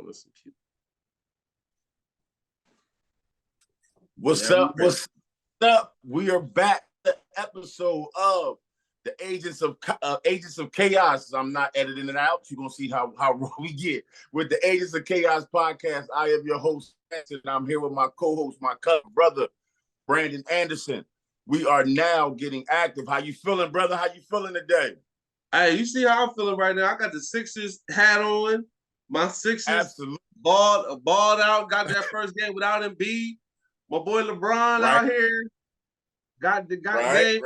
on, let's compute. What's up? What's up? We are back to the episode of the Agents of Chaos. I'm not editing it out. You're gonna see how raw we get with the Agents of Chaos podcast. I am your host, and I'm here with my co-host, my cousin brother, Brandon Anderson. We are now getting active. How you feeling, brother? How you feeling today? Hey, you see how I'm feeling right now? I got the Sixers hat on. My Sixers Absolutely balled out. Got that first game without Embiid. My boy LeBron out here. Got game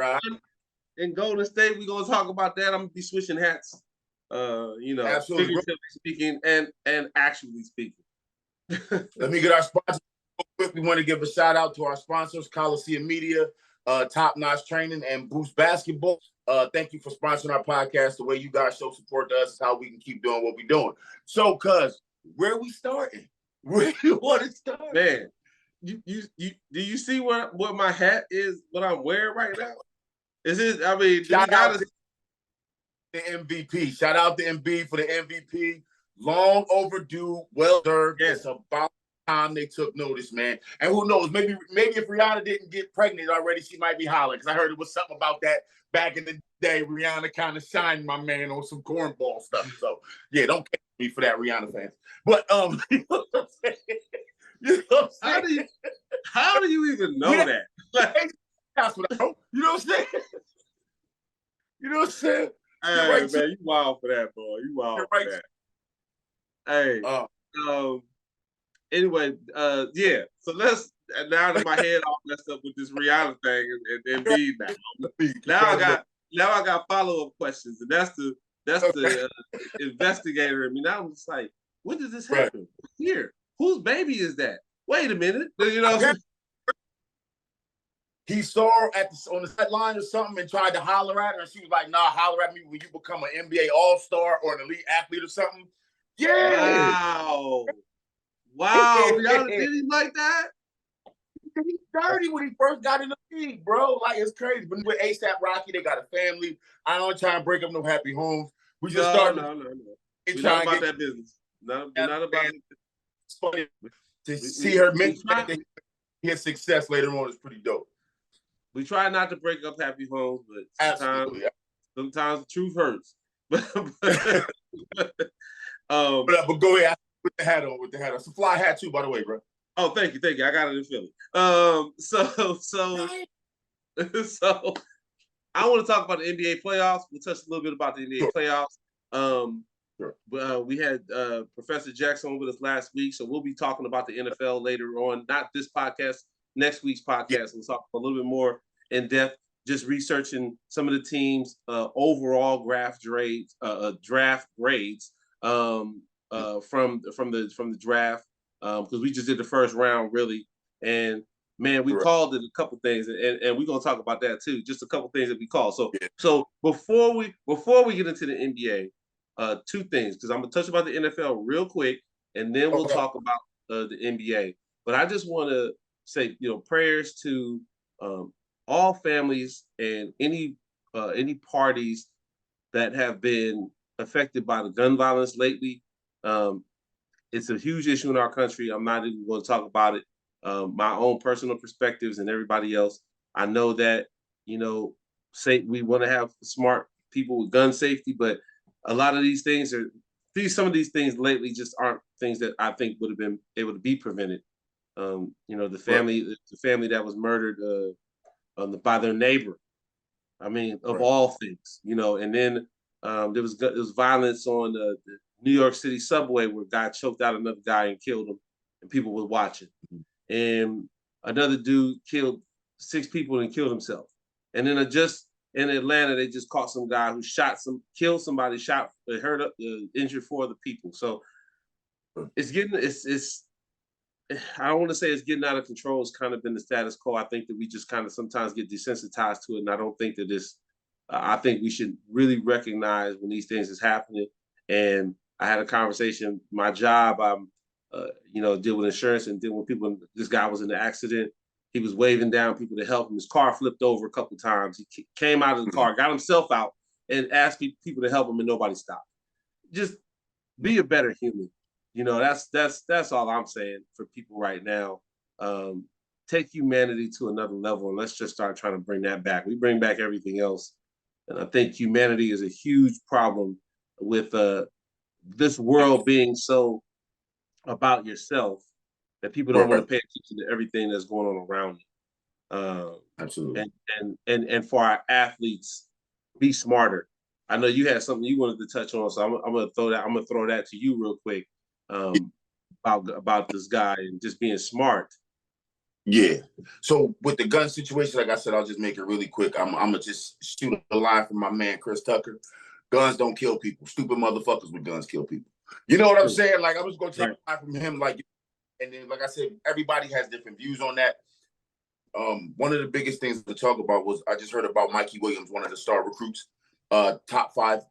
in Golden State. We're gonna talk about that. I'm gonna be switching hats. Figuratively speaking and actually speaking. Let me get our sponsors real quick. We want to give a shout out to our sponsors, Coliseum Media, Top Notch Training, and Boost Basketball. Thank you for sponsoring our podcast. The way you guys show support to us is how we can keep doing what we're doing. So, cuz, where we starting? Where you want to start? Man, do you see what my hat is? What I'm wearing right now? Is it? I mean, shout out to the MVP. Shout out to Embiid for the MVP. Long overdue, well deserved. Yes. It's about time they took notice, man. And who knows? Maybe if Rihanna didn't get pregnant already, she might be hollering. Because I heard it was something about that back in the day. Rihanna kind of shined my man on some cornball stuff. So yeah, don't catch me for that, Rihanna fans. But you know what I'm saying? You know what I'm saying? How do you even know that? Like, that's what I know. You know what I'm saying? You know what I'm saying? Hey, right, man, you wild for that, boy. You wild for that. Hey, anyway, yeah. So let's now that my head all messed up with this Rihanna thing and Embiid now. Now I got follow-up questions, and that's the investigator in me. Now I'm just like, when did this happen? Right. Here, whose baby is that? Wait a minute, you know. He saw her on the sideline or something and tried to holler at her, and she was like, "Nah, holler at me when you become an NBA All-Star or an elite athlete or something." Yeah. Wow. Y'all did him like that? He's dirty when he first got in the league, bro. Like, it's crazy. But with ASAP Rocky, they got a family. I don't try and break up no happy homes. We just started. No. We're not about that business. Not about it. It's funny to see her make his success later on is pretty dope. We try not to break up happy homes, but sometimes the truth hurts. But go ahead with the hat on. It's a fly hat too, by the way, bro. Oh, thank you. I got it in Philly. So I want to talk about the NBA playoffs. We'll touch a little bit about the NBA playoffs. We had Professor Jackson with us last week, so we'll be talking about the NFL later on. Not this podcast, next week's podcast. Yeah. We'll talk a little bit more in depth, just researching some of the teams' overall draft grades from the draft, because we just did the first round really, and man, we called it a couple things, and we're gonna talk about that too. Just a couple things that we called. So before we get into the NBA, two things, because I'm gonna touch about the NFL real quick, and then we'll talk about the NBA. But I just want to say, prayers to all families and any parties that have been affected by the gun violence lately. It's a huge issue in our country. I'm not even going to talk about it. My own personal perspectives and everybody else. I know that, we want to have smart people with gun safety, but a lot of these things some of these things lately just aren't things that I think would have been able to be prevented. The family that was murdered by their neighbor. I mean, of all things, and then there was violence on the New York City subway where a guy choked out another guy and killed him, and people were watching. And another dude killed 6 people and killed himself. And then just in Atlanta, they just caught some guy who killed somebody, injured 4 other people. So I don't want to say it's getting out of control. It's kind of been the status quo. I think that we just kind of sometimes get desensitized to it. And I don't think that I think we should really recognize when these things is happening. And I had a conversation, my job, I'm, deal with insurance and deal with people. This guy was in an accident. He was waving down people to help him. His car flipped over a couple of times. He came out of the car, got himself out, and asked people to help him, and nobody stopped. Just be a better human. that's all I'm saying for people right now. Take humanity to another level, and let's just start trying to bring that back. We bring back everything else, and I think humanity is a huge problem with this world being so about yourself that people don't want to pay attention to everything that's going on around you. Absolutely. And for our athletes, be smarter. I know you had something you wanted to touch on, so I'm gonna throw that to you real quick, about this guy and just being smart. Yeah. So with the gun situation, like I said, I'll just make it really quick. I'm gonna just shoot a line from my man Chris Tucker. Guns don't kill people. Stupid motherfuckers with guns kill people. You know what I'm saying? Like I was gonna take a line from him, like, and then like I said, everybody has different views on that. One of the biggest things to talk about was I just heard about Mikey Williams, one of the star recruits, top 5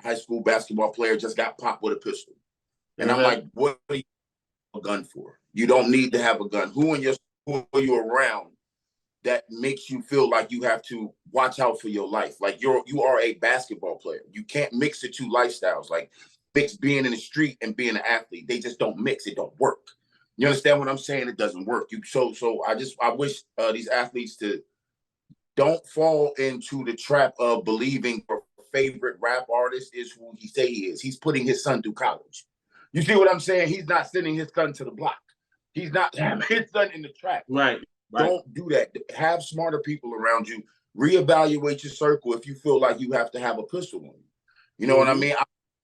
high school basketball player, just got popped with a pistol. And I'm like, what are you a gun for? You don't need to have a gun. Who are you around that makes you feel like you have to watch out for your life? Like you are a basketball player. You can't mix the two lifestyles. Like mix being in the street and being an athlete. They just don't mix. It don't work. You understand what I'm saying? It doesn't work. So I wish these athletes to don't fall into the trap of believing your favorite rap artist is who he say he is. He's putting his son through college. You see what I'm saying? He's not sending his son to the block. He's not having his son in the trap. Right. Don't do that. Have smarter people around you. Reevaluate your circle if you feel like you have to have a pistol on you. You know what I mean?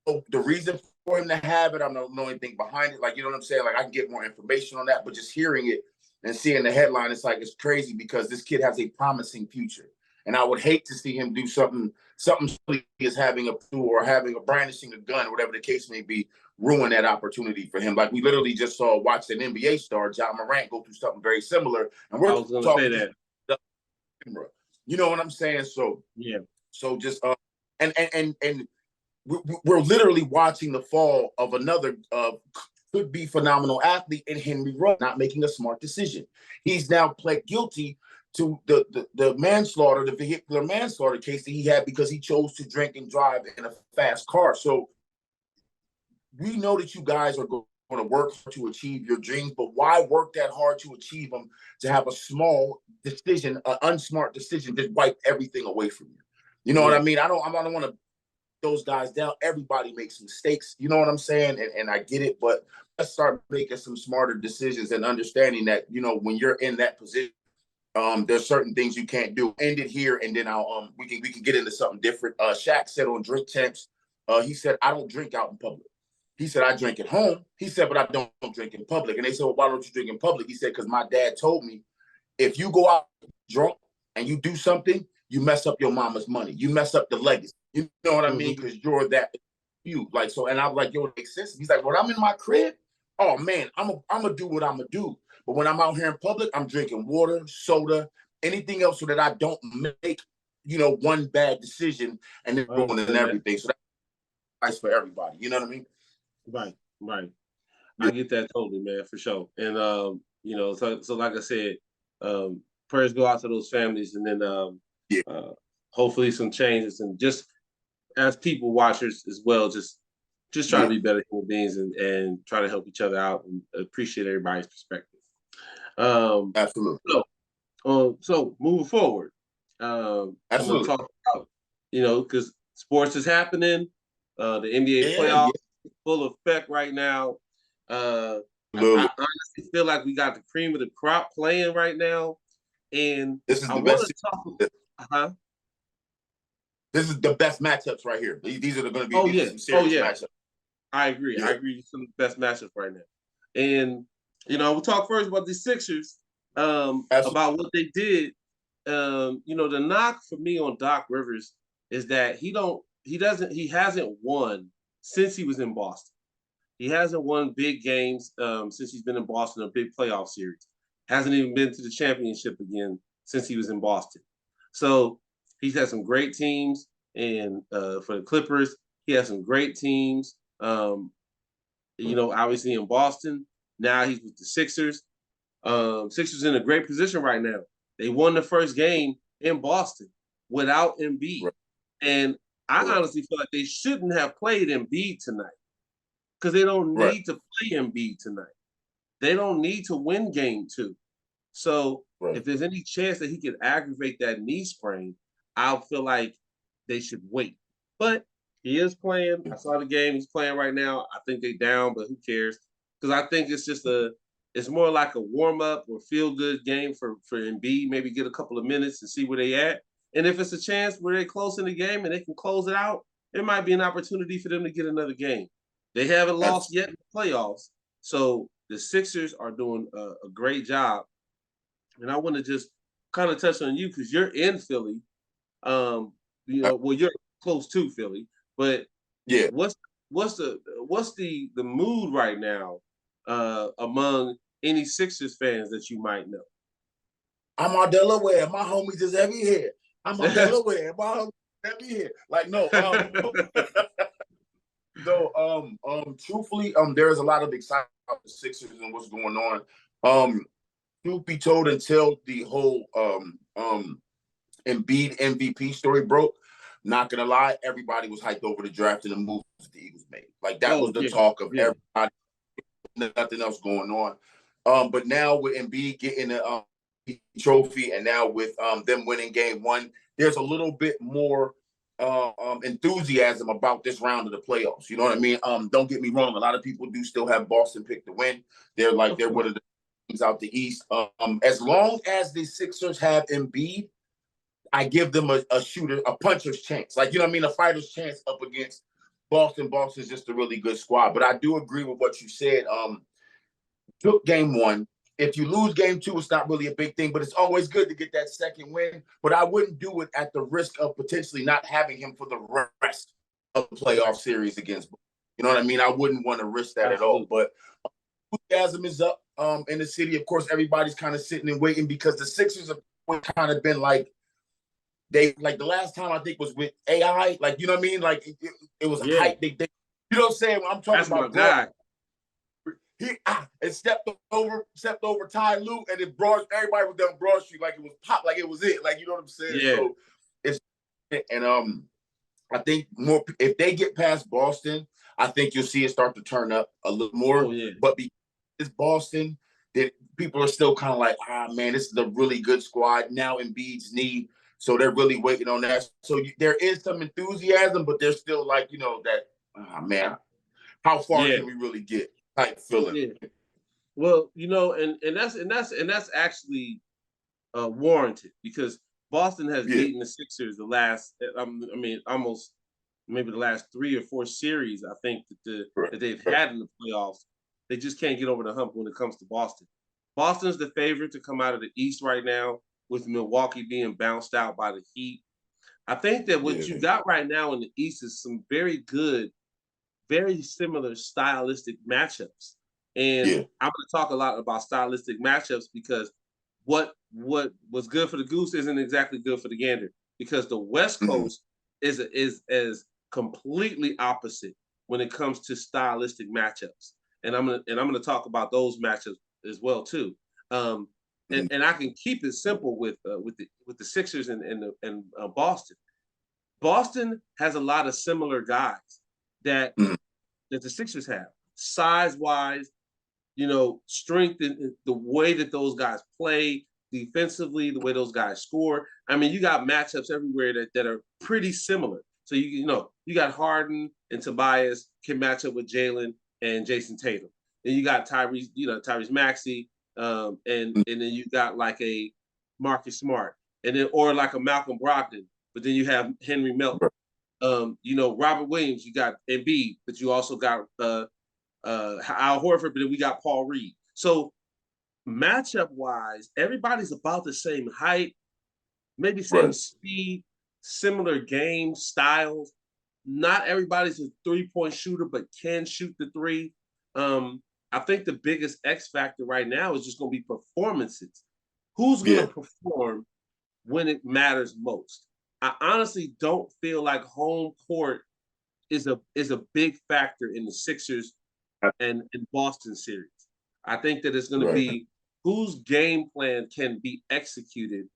The reason for him to have it, I don't know anything behind it. Like, you know what I'm saying? Like, I can get more information on that, but just hearing it and seeing the headline, it's like, it's crazy because this kid has a promising future. And I would hate to see him do something silly as having a tool or brandishing a gun, whatever the case may be, ruin that opportunity for him. Like we literally just watched an NBA star, John Morant, go through something very similar. And we're talking say that. You know what I'm saying? So yeah. So just and we're literally watching the fall of another could be phenomenal athlete in Henry Ruggs not making a smart decision. He's now pled guilty to the manslaughter, the vehicular manslaughter case that he had because he chose to drink and drive in a fast car. So we know that you guys are going to work to achieve your dreams, but why work that hard to achieve them to have a small decision, an unsmart decision, just wipe everything away from you? You know what I mean? I don't want to those guys down. Everybody makes mistakes. You know what I'm saying? And I get it, but let's start making some smarter decisions and understanding that, you know, when you're in that position, there's certain things you can't do. End it here, and then we can get into something different. Shaq said on Drink Champs, he said, I don't drink out in public. He said, I drink at home. He said, but I don't drink in public. And they said, well, why don't you drink in public? He said, because my dad told me, if you go out drunk and you do something, you mess up your mama's money. You mess up the legacy. You know what I mean? Because you're that you like so. And I'm like, yo, it makes sense. He's like, when I'm in my crib, oh man, I'm gonna do what I'm gonna do. But when I'm out here in public, I'm drinking water, soda, anything else, so that I don't make, you know, one bad decision and then ruining everything. So that's nice for everybody. You know what I mean? Right. I get that totally, man, for sure. And you know, so like I said, prayers go out to those families, and then hopefully some changes, and just as people watchers as well, just try to be better human beings and try to help each other out and appreciate everybody's perspective. Absolutely. So moving forward, absolutely. I'm gonna talk about, you know, because sports is happening. The NBA playoffs full effect right now. I honestly feel like we got the cream of the crop playing right now, and this is the best. This is the best matchups right here. These are going to be some serious matchups. I agree. I agree. Some of the best matchups right now. And you know, we'll talk first about the Sixers. About what they did. You know, the knock for me on Doc Rivers is that he hasn't won since he was in Boston. He hasn't won big games since he's been in Boston, a big playoff series. Hasn't even been to the championship again since he was in Boston. So he's had some great teams, and for the Clippers, he has some great teams. You know, obviously in Boston. Now he's with the Sixers. Sixers in a great position right now. They won the first game in Boston without Embiid. And I honestly feel like they shouldn't have played Embiid tonight. because they don't Right. need to play Embiid tonight. They don't need to win game 2. So Right. if there's any chance that he could aggravate that knee sprain, I'll feel like they should wait. But he is playing. I saw the game. He's playing right now. I think they down, but who cares? Because I think it's just it's more like a warm up or feel good game for Embiid. Maybe get a couple of minutes and see where they at. And if it's a chance where they're close in the game and they can close it out, it might be an opportunity for them to get another game. They haven't lost yet in the playoffs, so the Sixers are doing a great job. And I want to just kind of touch on you because you're in Philly. Well, you're close to Philly, but Yeah. what's the mood right now among any Sixers fans that you might know? I'm out Delaware. My homies is every here. I'm out Delaware. My homies is every here. Like, no, truthfully, there's a lot of excitement about the Sixers and what's going on. Truth be told, until the whole Embiid MVP story broke, not gonna lie, everybody was hyped over the draft and the moves the Eagles made. Like that was the talk of everybody. Nothing else going on. But now with Embiid getting a trophy, and now with them winning game 1, there's a little bit more enthusiasm about this round of the playoffs. You know what I mean? Don't get me wrong. A lot of people do still have Boston pick to win. They're one of the teams out the East. As long as the Sixers have Embiid, I give them a puncher's chance. Like, you know what I mean? A fighter's chance up against Boston. Boston's just a really good squad. But I do agree with what you said. Took game 1. If you lose game 2, it's not really a big thing, but it's always good to get that second win. But I wouldn't do it at the risk of potentially not having him for the rest of the playoff series against. You know what I mean? I wouldn't want to risk that at all. But enthusiasm is up in the city. Of course, everybody's kind of sitting and waiting because the Sixers have kind of been like the last time I think was with AI. Like, you know what I mean? Like it was hype. They, you know what I'm saying? I'm talking about guy. He stepped over Ty Lue, and it brought everybody was down Broad Street like it was pop, like it was it. Like, you know what I'm saying? Yeah. So I think more if they get past Boston, I think you'll see it start to turn up a little more. But because it's Boston, that people are still kind of like, man, this is a really good squad. Now Embiid's knee, so they're really waiting on that. So there is some enthusiasm, but there's still like, you know, that man, how far can we really get? Type feeling. Yeah. Well, you know, and that's actually warranted because Boston has beaten the Sixers the last, almost maybe the last 3 or 4 series. I think that they've had in the playoffs. They just can't get over the hump when it comes to Boston. Boston's the favorite to come out of the East right now, with Milwaukee being bounced out by the Heat. I think that what you got right now in the East is some very good, very similar stylistic matchups. And I'm going to talk a lot about stylistic matchups because what was good for the goose isn't exactly good for the gander, because the West Coast is as completely opposite when it comes to stylistic matchups. And I'm gonna talk about those matchups as well too. And I can keep it simple with the Sixers and Boston. Boston has a lot of similar guys that the Sixers have, size wise, you know, strength in the way that those guys play defensively, the way those guys score. I mean, you got matchups everywhere that are pretty similar. So you got Harden and Tobias can match up with Jalen and Jason Tatum. Then you got Tyrese Maxey, and then you got like a Marcus Smart, and then or like a Malcolm Brogdon. But then you have Henry Melton. Robert Williams. You got Embiid, but you also got Al Horford. But then we got Paul Reed. So matchup wise, everybody's about the same height, maybe same speed, similar game styles. Not everybody's a 3-point shooter, but can shoot the 3. I think the biggest X factor right now is just going to be performances. Who's going to perform when it matters most? I honestly don't feel like home court is a big factor in the Sixers and Boston series. I think that it's going to be whose game plan can be executed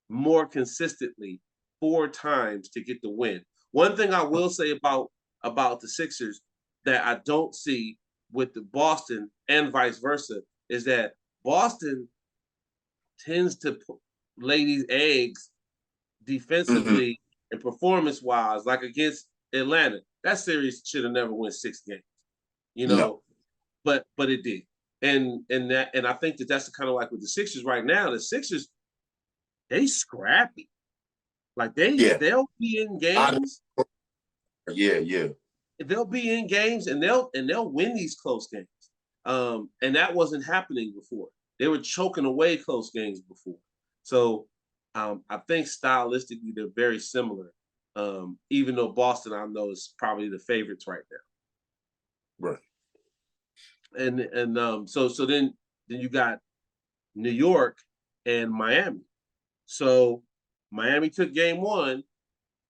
more consistently 4 times to get the win. One thing I will say about the Sixers, that I don't see with the Boston and vice versa is that Boston tends to lay these eggs defensively and performance wise, like against Atlanta. That series should have never won 6 games, you know, No. but it did. And I think that's kind of like with the Sixers right now. The Sixers, they scrappy. Like they'll be in games. Yeah. They'll be in games and they'll win these close games. And that wasn't happening before. They were choking away close games before. So I think stylistically they're very similar. Even though Boston, I know, is probably the favorites right now. Right. And so then you got New York and Miami. So Miami took game 1.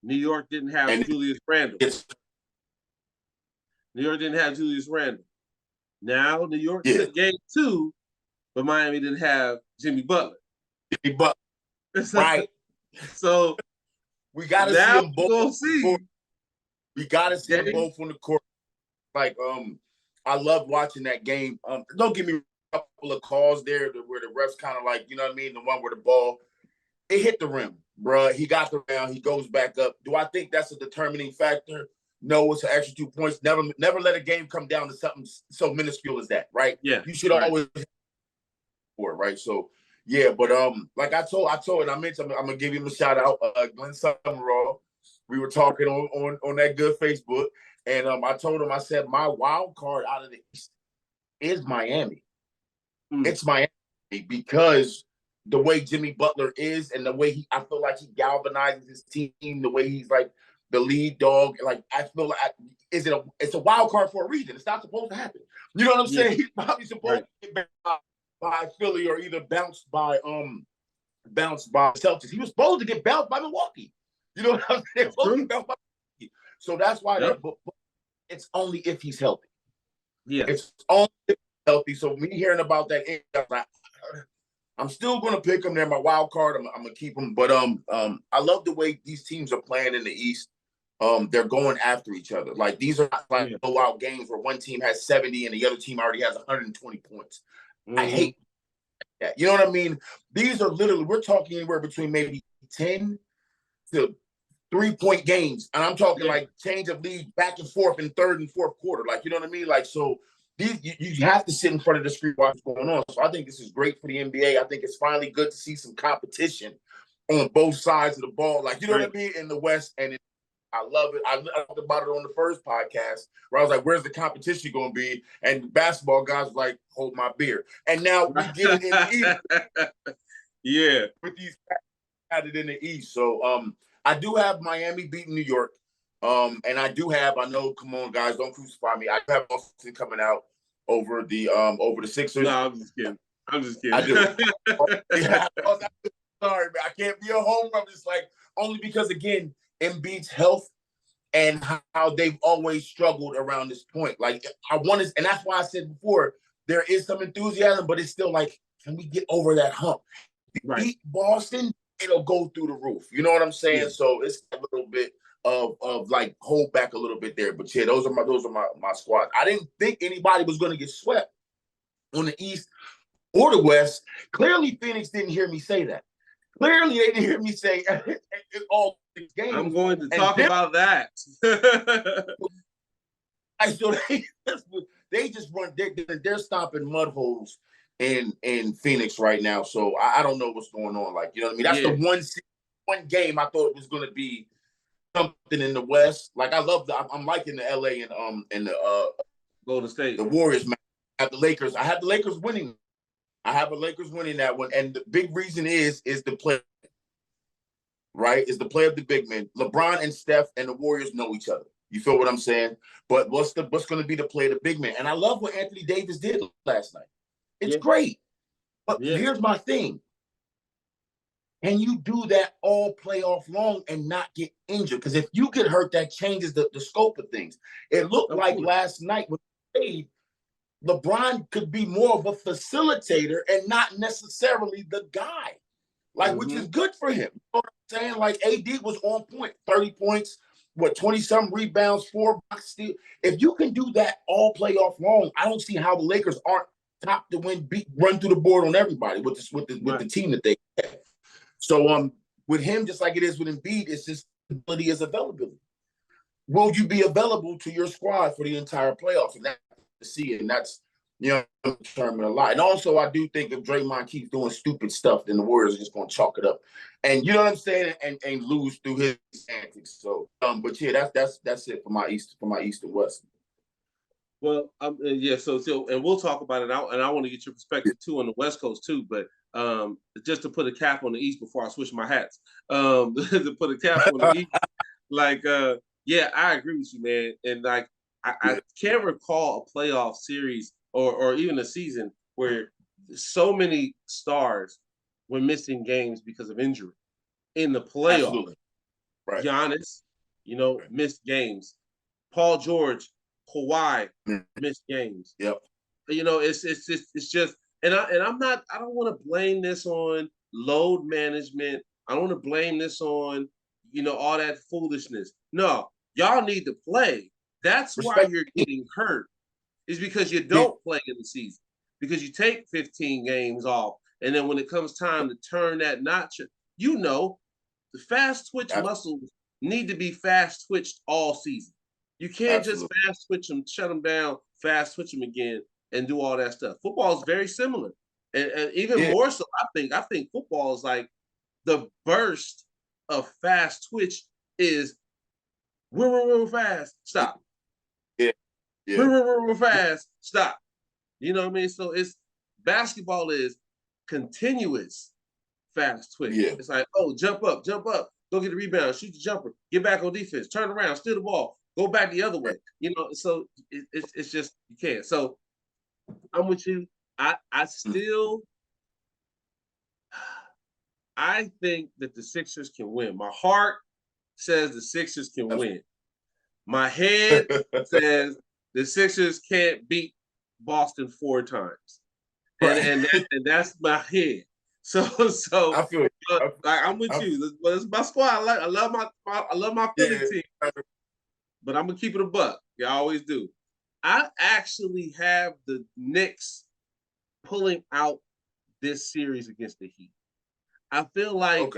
New York didn't have Julius Randle. New York didn't have Julius Randle. Now New York took game 2, but Miami didn't have Jimmy Butler. Right. So we gotta see them both. We gotta see them both on the court. Like, I love watching that game. Don't give me a couple of calls there where the refs kind of like, you know what I mean, the one where the ball it hit the rim, bro. He got the round. He goes back up. Do I think that's a determining factor? No, it's an extra 2 points. Never let a game come down to something so minuscule as that, right? Yeah. You should always for it, right? So yeah, but like I told, and I mentioned, I'm gonna give him a shout out, Glenn Summerall. We were talking on that good Facebook, and I told him, I said, my wild card out of the East is Miami. It's Miami because the way Jimmy Butler is and the way I feel like he galvanizes his team, the way he's like the lead dog. Like, I feel like it's a wild card for a reason. It's not supposed to happen. You know what I'm saying? He's probably supposed to get by Philly or either bounced by Celtics. He was supposed to get bounced by Milwaukee. You know what I'm saying? So that's why it's only if he's healthy. Yeah. It's only if he's healthy. So me hearing about that, I'm still gonna pick him. They're my wild card. I'm gonna keep him. But I love the way these teams are playing in the East. They're going after each other. Like, these are not like blowout games where one team has 70 and the other team already has 120 points. I hate that. You know what I mean? These are literally, we're talking anywhere between maybe 10 to 3-point games. And I'm talking like change of lead back and forth in third and fourth quarter. Like, you know what I mean? Like, so you have to sit in front of the screen watch what's going on. So I think this is great for the NBA. I think it's finally good to see some competition on both sides of the ball. Like, you know what I mean? In the West, and I love it. I talked about it on the first podcast where I was like, where's the competition going to be? And the basketball guys were like, hold my beer. And now we get it in the East. Yeah. With these had it in the East. So I do have Miami beating New York. And I know, come on, guys, don't crucify me. I do have Boston coming out over the Sixers. No, I'm just kidding. I do. Yeah, sorry, man. I can't be a homer. I'm just like, only because, again, Embiid's health and how they've always struggled around this point. Like, and that's why I said before, there is some enthusiasm, but it's still like, can we get over that hump? Beat Boston, it'll go through the roof. You know what I'm saying? Yeah. So it's a little bit of like hold back a little bit there. But yeah, those are my squads. I didn't think anybody was going to get swept on the East or the West. Clearly, Phoenix didn't hear me say that. Clearly, they didn't hear me say all these games. I'm going to talk about that. So they just run. They're stopping mud holes in Phoenix right now. So I don't know what's going on. Like, you know what I mean? That's the one game I thought it was going to be something in the West. Like, I'm liking the LA and the Golden State, the Warriors. Man, I have the Lakers. I have the Lakers winning. I have the Lakers winning that one, and the big reason is the play. Right, is the play of the big men. LeBron and Steph and the Warriors know each other. You feel what I'm saying? But what's going to be the play of the big men? And I love what Anthony Davis did last night. It's great. But here's my thing. Can you do that all playoff long and not get injured? Because if you get hurt, that changes the scope of things. It looked like last night when he played, LeBron could be more of a facilitator and not necessarily the guy, like which is good for him. You know what I'm saying? Like, AD was on point, 30 points, 20-something rebounds, 4 blocks steal. If you can do that all playoff long, I don't see how the Lakers aren't top to win, run through the board on everybody with the team that they have. So with him, just like it is with Embiid, it's just ability is availability. Will you be available to your squad for the entire playoffs? And that's to see it, and that's determine a lot. And also, I do think if Draymond keeps doing stupid stuff, then the Warriors are just going to chalk it up, and you know what I'm saying, and lose through his antics. So, but yeah, that's it for my East and West. Well, yeah. So, and we'll talk about it out, and I want to get your perspective too on the West Coast too. But just to put a cap on the East before I switch my hats, to put a cap on the East, like, yeah, I agree with you, man. And like, I can't recall a playoff series or even a season where so many stars were missing games because of injury. In the playoffs, absolutely. Right. Giannis, missed games. Paul George, Kawhi missed games. Yep. It's just, and I don't want to blame this on load management. I don't want to blame this on, all that foolishness. No, y'all need to play. That's why you're getting hurt. Is because you don't play in the season. Because you take 15 games off, and then when it comes time to turn that notch, the fast twitch muscles need to be fast twitched all season. You can't just fast switch them, shut them down, fast switch them again, and do all that stuff. Football is very similar, and even more so. I think football is like the burst of fast twitch is real fast, stop. Yeah. Real fast, stop. You know what I mean? So basketball is continuous fast twitch. Yeah. It's like, oh, jump up, go get the rebound, shoot the jumper, get back on defense, turn around, steal the ball, go back the other way. So it's just you can't. So I'm with you. I think that the Sixers can win. My heart says the Sixers can win. My head says the Sixers can't beat Boston 4 times, and that's my head. So I feel I'm with you. It's my squad. I love my Philly team, but I'm gonna keep it a buck. I always do. I actually have the Knicks pulling out this series against the Heat. I feel like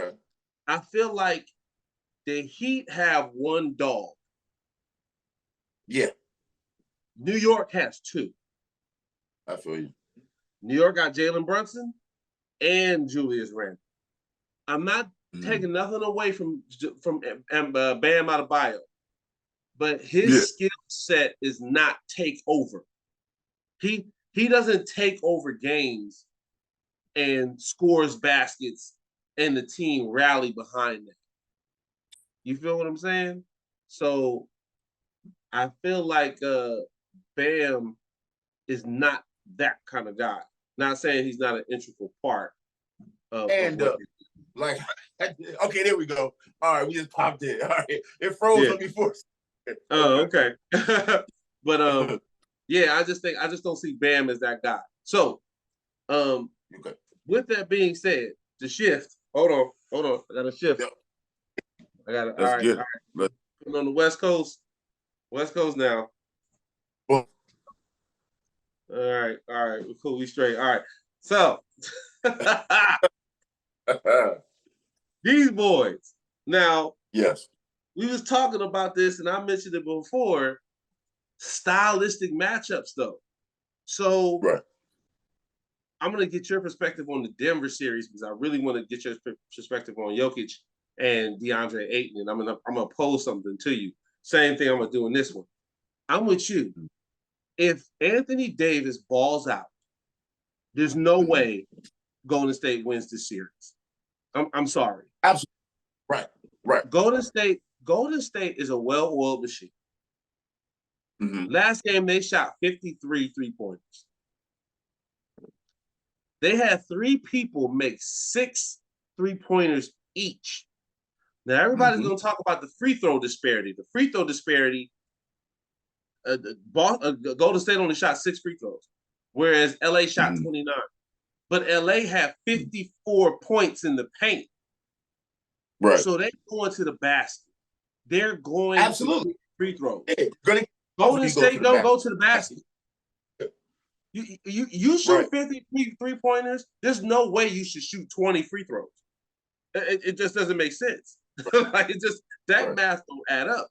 the Heat have one dog. Yeah. New York has 2. I feel you. New York got Jalen Brunson and Julius Randle. I'm not taking nothing away from Bam Adebayo, but his skill set is not take over. He doesn't take over games and scores baskets and the team rally behind that. You feel what I'm saying? So I feel like Bam is not that kind of guy. Not saying he's not an integral part of like, okay, there we go. All right, we just popped in. All right, it froze on me for. Oh, okay. But yeah, I just don't see Bam as that guy. So, with that being said, the shift. Hold on. I got a shift. Yep. I got it. All right. Putting on the West Coast. West Coast now. Well, all right. We're cool. We straight. All right. So these boys. Now, yes, we was talking about this, and I mentioned it before. Stylistic matchups, though. So I'm gonna get your perspective on the Denver series because I really want to get your perspective on Jokic and DeAndre Ayton, and I'm gonna pose something to you. Same thing I'm gonna do in this one. I'm with you. If Anthony Davis balls out, there's no way Golden State wins this series. I'm sorry. Absolutely. Right. Golden State is a well-oiled machine. Mm-hmm. Last game, they shot 53 3-pointers. They had 3 people make 6 3-pointers each. Now, everybody's going to talk about the free throw disparity. The free throw disparity, Golden State only shot 6 free throws, whereas LA shot 29. But LA had 54 points in the paint. Right. So they go into the basket. they're going Absolutely to free throws. yeah. Golden State don't go to the basket. You shoot 50 3-pointers. There's no way you should shoot 20 free throws. It just doesn't make sense. Like it just that math don't add up.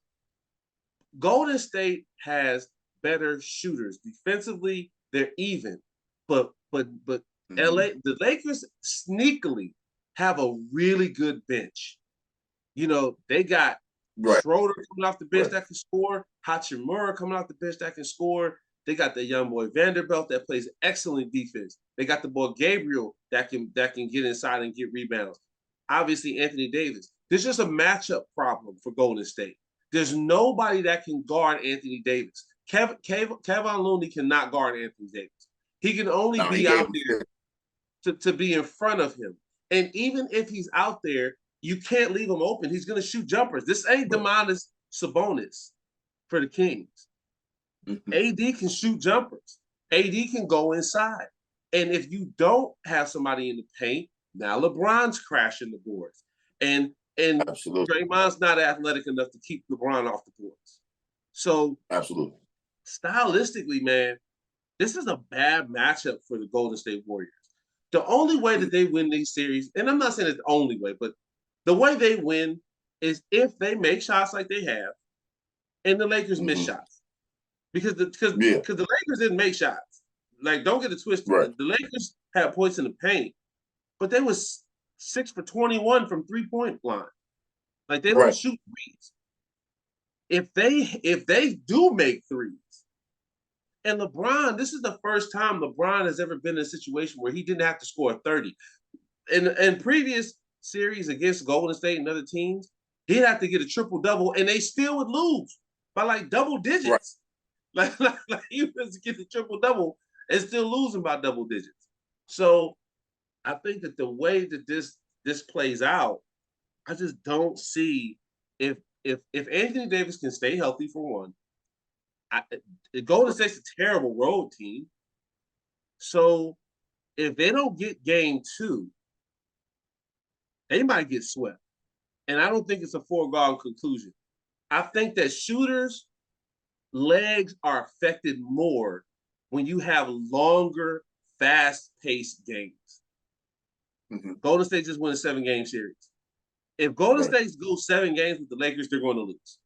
Golden State has better shooters defensively. They're even, but the Lakers sneakily have a really good bench. You know, they got Schroeder coming off the bench that can score, Hachimura coming off the bench that can score. They got the young boy Vanderbilt that plays excellent defense. They got the boy Gabriel that can get inside and get rebounds. Obviously, Anthony Davis. There's just a matchup problem for Golden State. There's nobody that can guard Anthony Davis. Kevin Looney cannot guard Anthony Davis. He can only be out there to be in front of him. And even if he's out there, you can't leave him open. He's going to shoot jumpers. This ain't Domantas Sabonis for the Kings. AD can shoot jumpers. AD can go inside. And if you don't have somebody in the paint, now LeBron's crashing the boards. And Draymond's not athletic enough to keep LeBron off the boards. So stylistically, man, this is a bad matchup for the Golden State Warriors. The only way that they win these series, and I'm not saying it's the only way, but the way they win is if they make shots like they have, and the Lakers miss shots. Because the Lakers didn't make shots. Like, don't get it twisted. The Lakers had points in the paint, but they was 6 for 21 from 3-point line. Like, they don't shoot threes. If they do make threes, and LeBron, this is the first time LeBron has ever been in a situation where he didn't have to score 30. In previous series against Golden State and other teams, he'd have to get a triple-double, and they still would lose by like double digits. Like he was get the triple-double and still losing by double digits. So I think that the way that this plays out, I just don't see if Anthony Davis can stay healthy for one. Golden State's a terrible road team. So if they don't get game 2, they might get swept. And I don't think it's a foregone conclusion. I think that shooters' legs are affected more when you have longer, fast-paced games. Golden State just won a 7-game series. If Golden State goes 7 games with the Lakers, they're going to lose.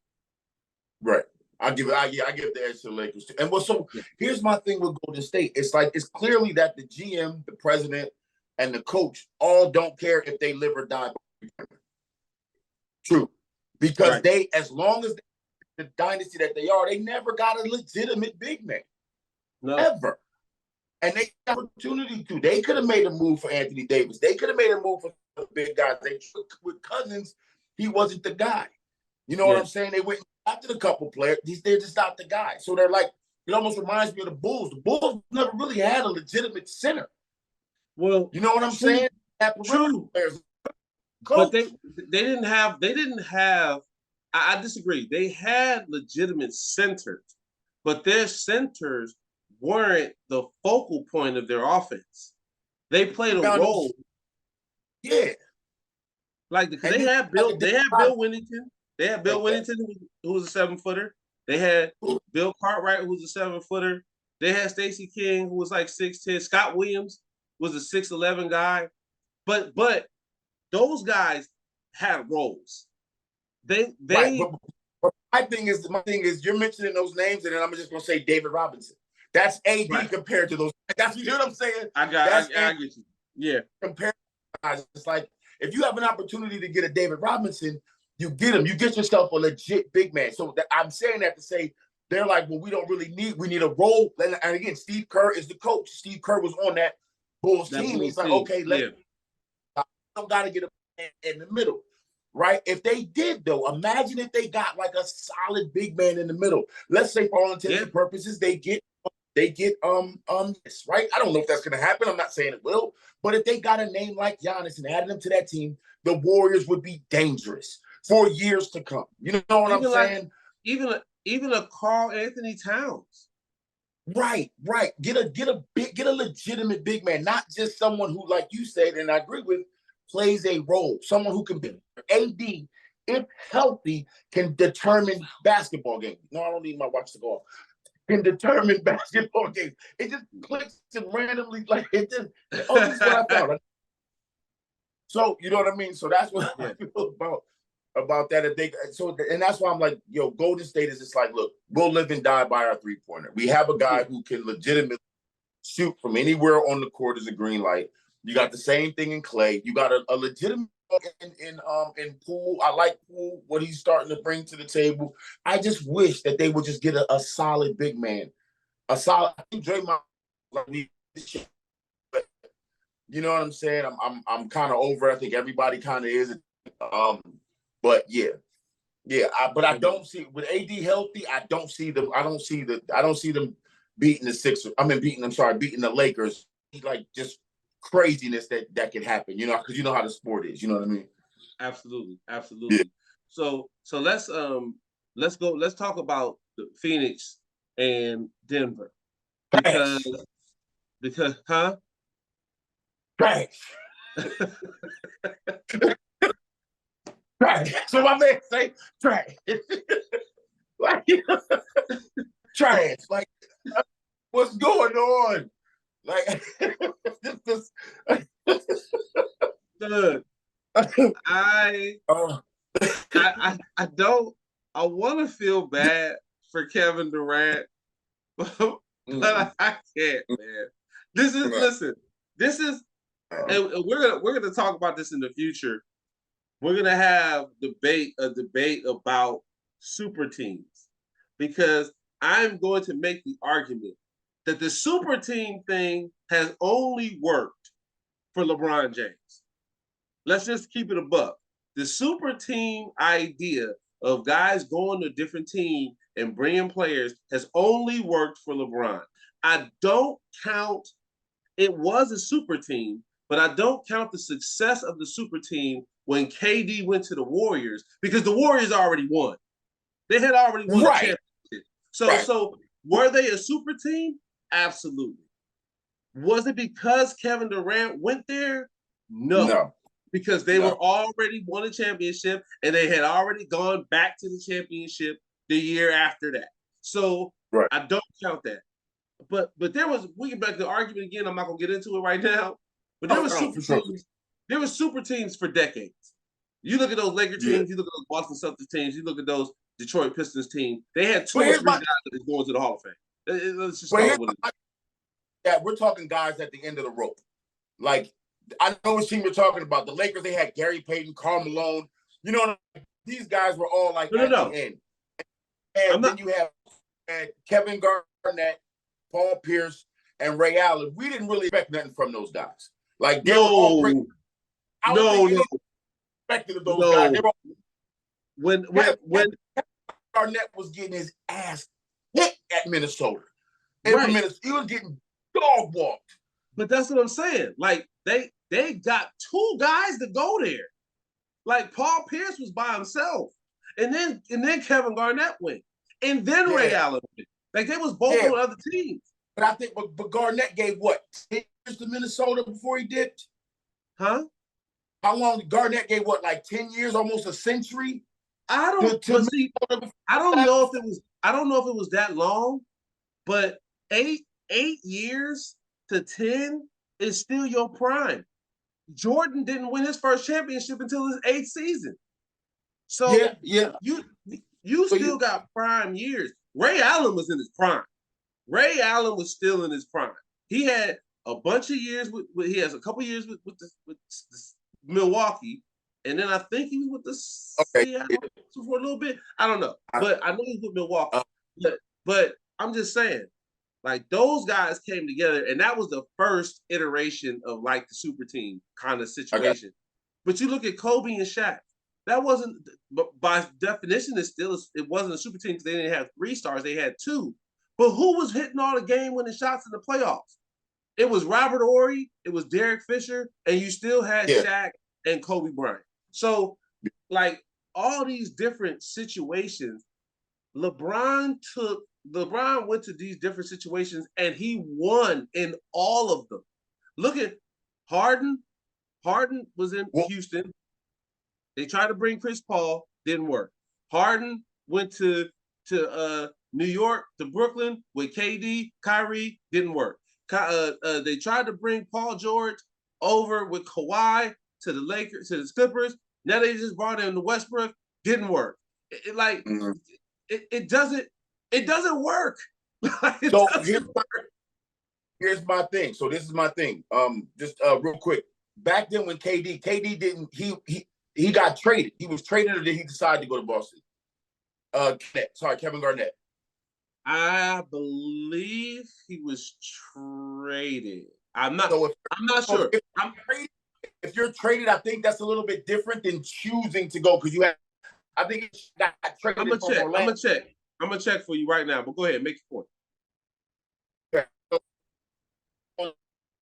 I give the edge to the Lakers too. And here's my thing with Golden State. It's clearly that the GM, the president, and the coach all don't care if they live or die. True. Because they, as long as the dynasty that they are, they never got a legitimate big man. Ever. And they got opportunity to. They could have made a move for Anthony Davis. They could have made a move for the big guys. They took with Cousins, he wasn't the guy. You know what I'm saying? They went after a couple players. They're just not the guy. So they're like, it almost reminds me of the Bulls. The Bulls never really had a legitimate center. Well, you know what I'm saying? True. But they didn't have. I disagree. They had legitimate centers, but their centers weren't the focal point of their offense. They played a role. Yeah. Like they had Bill Wennington. They had Bill Wennington, who was a 7-footer. They had Bill Cartwright, who was a 7-footer. They had Stacey King, who was like 6'10". Scott Williams was a 6'11" guy. But those guys had roles. But my thing is you're mentioning those names, and then I'm just gonna say David Robinson. That's AD compared to those. That's you know what I'm saying. I get you. Yeah. Compared to guys, it's like if you have an opportunity to get a David Robinson, you get him. You get yourself a legit big man. So I'm saying that to say they're like, well, we need a role. And again, Steve Kerr is the coach. Steve Kerr was on that Bulls team. He's like, okay, I don't got to get a man in the middle, right? If they did, though, imagine if they got like a solid big man in the middle. Let's say for all intents and purposes, they get this, right? I don't know if that's going to happen. I'm not saying it will. But if they got a name like Giannis and added him to that team, the Warriors would be dangerous for years to come. You know what I'm saying? Even a Karl Anthony Towns. Right. Get a legitimate big man, not just someone who, like you said, and I agree with, plays a role. Someone who can be AD if healthy, can determine basketball games. No, I don't need my watch to go off. Can determine basketball games. It just clicks and randomly, like it just. Oh, this is what I thought. So you know what I mean. So that's what I feel about that. If they and that's why I'm like, yo, Golden State is just like, look, we'll live and die by our 3-pointer. We have a guy who can legitimately shoot from anywhere on the court as a green light. You got the same thing in Clay. You got a legitimate in Poole. I like Poole, what he's starting to bring to the table. I just wish that they would just get a solid big man. A solid, I think Draymond, you know what I'm saying? I'm kind of over it. I think everybody kind of is. But yeah. But I don't see with AD healthy. I don't see them beating the Sixers. Beating the Lakers. Like just craziness that can happen, because you know how the sport is. You know what I mean? Absolutely. Yeah. So let's talk about the Phoenix and Denver because huh? Trash. Trash. So my man say trash. Like trash. Like what's going on? Like this. Look, I don't. I want to feel bad for Kevin Durant, but I can't, man. Listen. This is, and we're gonna talk about this in the future. We're gonna have a debate about super teams because I'm going to make the argument that the super team thing has only worked for LeBron James. Let's just keep it a buck. The super team idea of guys going to a different team and bringing players has only worked for LeBron. I don't count, it was a super team, but I don't count the success of the super team when KD went to the Warriors because the Warriors already won. They had already won the championship. So were they a super team? Absolutely. Was it because Kevin Durant went there? No. Because they were already won a championship and they had already gone back to the championship the year after that. So I don't count that. But we get back to the argument again. I'm not gonna get into it right now. But there was super teams. There were super teams for decades. You look at those Lakers teams. You look at those Boston Celtics teams. You look at those Detroit Pistons teams. They had two or three guys that is going to the Hall of Fame. Let's just call it what it is. Yeah, we're talking guys at the end of the rope. Like I know what team you're talking about. The Lakers. They had Gary Payton, Karl Malone. You know, these guys were all like at the end. And then you have Kevin Garnett, Paul Pierce, and Ray Allen. We didn't really expect nothing from those guys. Like they were all great. I don't think expected of those guys. They were, when Garnett was getting his ass hit at Minnesota. He was getting dog walked. But that's what I'm saying. Like they got two guys to go there. Like Paul Pierce was by himself, and then Kevin Garnett went, and then Ray Allen went. Like they was both on other teams. But I think, but Garnett gave what 10 years to Minnesota before he dipped? Huh? How long? Garnett gave what, like 10 years, almost a century? I don't know if it was that long, but 8 years to 10 is still your prime. Jordan didn't win his first championship until his 8th season. So you still got prime years. Ray Allen was in his prime. Ray Allen was still in his prime. He had a bunch of years he has a couple years with Milwaukee, and then I think he was with the Seattle for a little bit. I don't know, but I know he's with Milwaukee. But I'm just saying, like those guys came together, and that was the first iteration of like the super team kind of situation. But you look at Kobe and Shaq. That wasn't, but by definition, it wasn't a super team because they didn't have 3 stars; they had 2. But who was hitting all the game-winning shots in the playoffs? It was Robert Horry, it was Derek Fisher, and you still had Shaq and Kobe Bryant. So, like all these different situations, LeBron went to these different situations and he won in all of them. Look at Harden. Harden was in Houston. They tried to bring Chris Paul. didn't work. Harden went to New York, to Brooklyn with KD, Kyrie, didn't work. They tried to bring Paul George over with Kawhi to the Lakers, to the Clippers. Now they just brought in the Westbrook, didn't work. It doesn't work. Here's my thing. So this is my thing. Just real quick. Back then when KD didn't, he got traded. He was traded, or did he decide to go to Boston? Kevin Garnett. I believe he was traded. I'm not sure. If you're traded, I think that's a little bit different than choosing to go, because I think it got traded. I'm gonna check for you right now. But go ahead, make your point.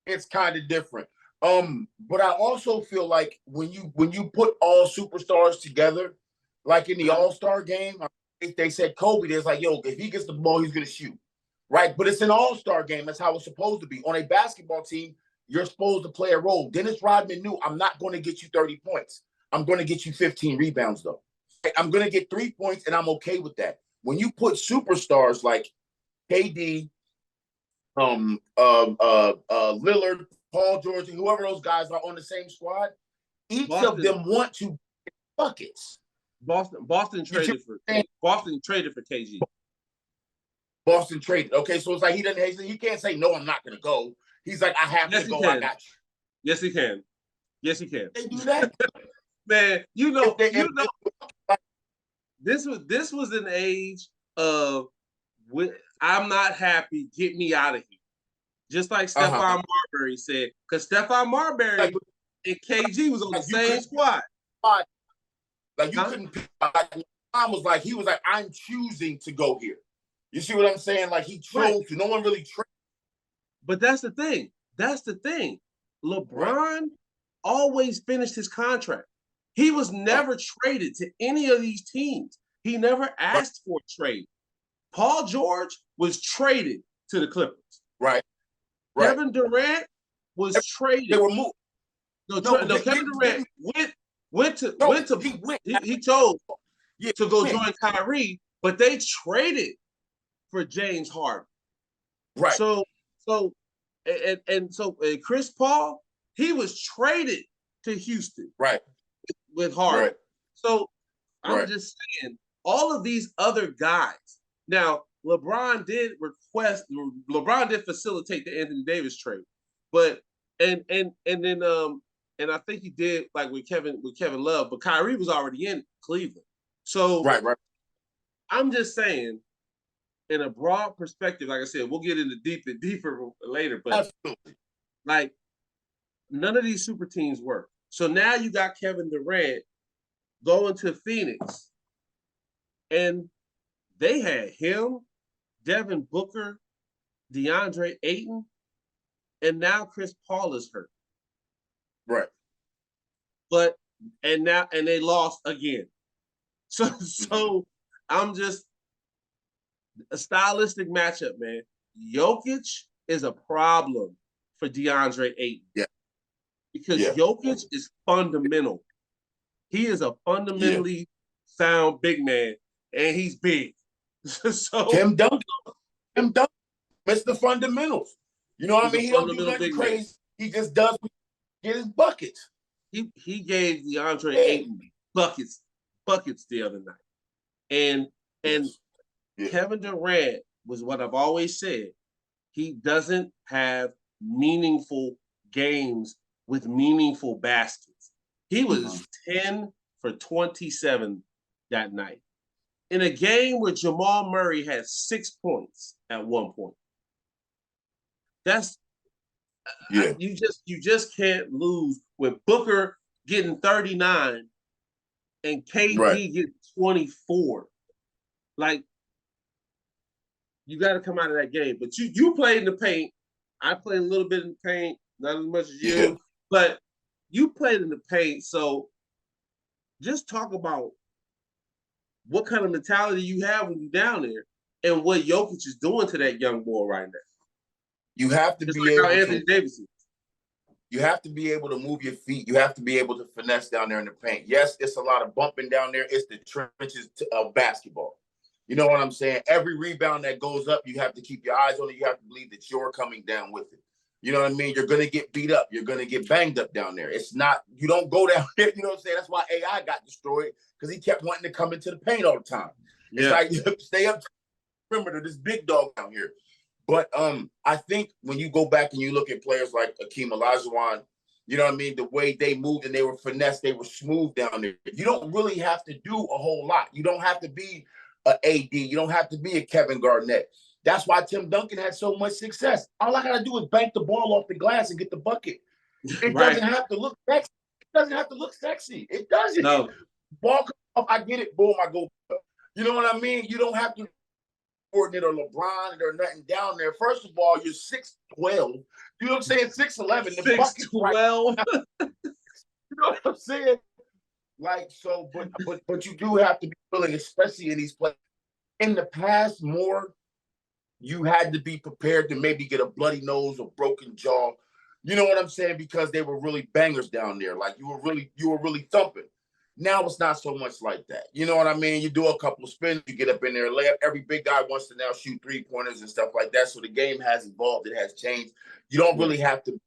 It's kind of different. But I also feel like when you put all superstars together, like in the All-Star game, they said Kobe, there's like, yo, if he gets the ball, he's gonna shoot. Right. But it's an all-star game. That's how it's supposed to be. On a basketball team, you're supposed to play a role. Dennis Rodman knew, I'm not going to get you 30 points. I'm going to get you 15 rebounds, though. I'm going to get 3 points, and I'm okay with that. When you put superstars like KD, Lillard, Paul George, and whoever those guys are on the same squad, each of them want to get buckets. Boston traded for KG. Boston traded. Okay, so it's like he can't say no, I'm not gonna go. He's like, I have to go. I got you. Yes, he can. Yes, he can. They do that. Man, this was an age of I'm not happy, get me out of here. Just like Stephon Marbury said, because Stephon Marbury and KG was on the same squad. Like you couldn't pick. He was like, I'm choosing to go here. You see what I'm saying? Like he chose to. No one really traded. But that's the thing. LeBron always finished his contract. He was never traded to any of these teams. He never asked for a trade. Paul George was traded to the Clippers. Right. Kevin Durant was traded. They were moved. Kevin Durant he chose to go join Kyrie, but they traded for James Harden. Right. So Chris Paul, he was traded to Houston. Right. With Harden. Right. So I'm just saying, all of these other guys. Now, LeBron did facilitate the Anthony Davis trade, but and I think he did like with Kevin Love, but Kyrie was already in Cleveland. So right. I'm just saying, in a broad perspective, like I said, we'll get into deeper later, but absolutely, like none of these super teams work. So now you got Kevin Durant going to Phoenix, and they had him, Devin Booker, DeAndre Ayton, and now Chris Paul is hurt. Right. And they lost again. So I'm just a stylistic matchup, man. Jokic is a problem for DeAndre Ayton. Yeah. Because Jokic is fundamental. He is a fundamentally sound big man, and he's big. So Tim Duncan, Mr. Fundamentals. You know what I mean? He don't do nothing crazy. Man. He just does get his buckets. He gave DeAndre Ayton buckets the other night. And Kevin Durant was what I've always said. He doesn't have meaningful games with meaningful baskets. He was 10 for 27 that night. In a game where Jamal Murray had 6 points at one point. That's you just can't lose with Booker getting 39 and KD getting 24. Like, you got to come out of that game. But you played in the paint. I played a little bit in the paint, not as much as you, but you played in the paint. So just talk about what kind of mentality you have when you're down there and what Jokic is doing to that young boy right now. You have to just be like able how Anthony Davis is. You have to be able to move your feet. You have to be able to finesse down there in the paint. Yes, it's a lot of bumping down there. It's the trenches of basketball. You know what I'm saying? Every rebound that goes up, you have to keep your eyes on it. You have to believe that you're coming down with it. You know what I mean? You're going to get beat up. You're going to get banged up down there. It's not, you don't go down there. You know what I'm saying? That's why AI got destroyed, because he kept wanting to come into the paint all the time. Yeah. It's like, stay up to the perimeter, this big dog down here. But I think when you go back and you look at players like Akeem Olajuwon, you know what I mean? The way they moved and they were finesse, they were smooth down there. You don't really have to do a whole lot. You don't have to be an AD. You don't have to be a Kevin Garnett. That's why Tim Duncan had so much success. All I got to do is bank the ball off the glass and get the bucket. It doesn't have to look sexy. It doesn't have to look sexy. It doesn't. No. Ball comes off, I get it, boom, I go. You know what I mean? You don't have to coordinate or LeBron or nothing down there. First of all, you're 6'12". You know what I'm saying? 6'11". 6'12". Right. You know what I'm saying? Like, so, but you do have to be willing, especially in these plays. In the past, more, you had to be prepared to maybe get a bloody nose or broken jaw. You know what I'm saying? Because they were really bangers down there. Like, you were really thumping. Now it's not so much like that. You know what I mean? You do a couple of spins, you get up in there, lay up. Every big guy wants to now shoot 3-pointers and stuff like that. So the game has evolved. It has changed. You don't really have to be